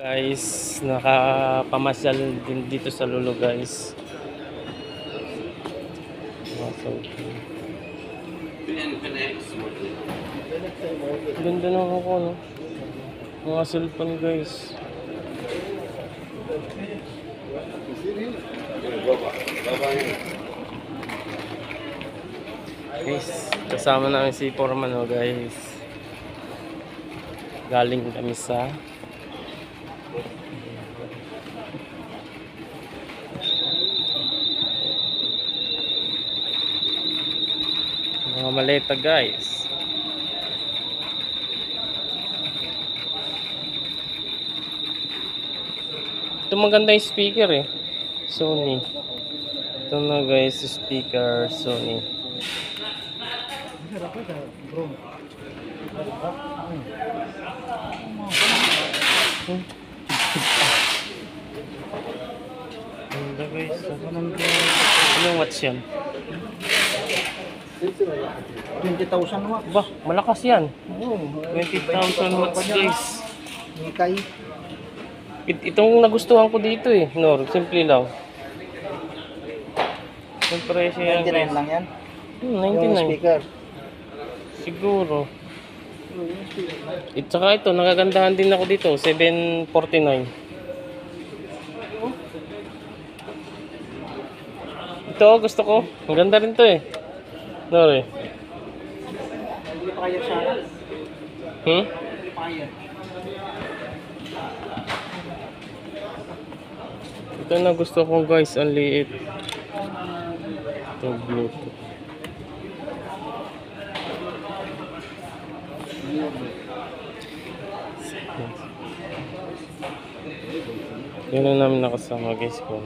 Guys, nakapamasyal din dito sa Lulo guys. Ganda ng ako no. Mga cellphone guys. Guys, kasama namin si Foreman guys. Galing kami sa mga maleta guys. Ito maganda yung speaker eh. Sony. Ito na guys, speaker Sony. Ganda guys. Anong watts yan? 20,000 watts. Bah, malakas yan. 20,000 watts guys. Nikay. Itong nagustuhan ko dito eh. Nor, simple lang. Yung presyo yan guys. 99 lang yan. Yung 99. speaker. Siguro. Saka ito, nakagandahan din ako dito. 749. Ito, gusto ko. Ang ganda rin to eh. Nore. Hindi pa kaya siya. Hmm? Hindi pa kaya. Ito na gusto ko guys. Ang liit. Ito, Bluetooth. Yan na namin nakasama guys ko.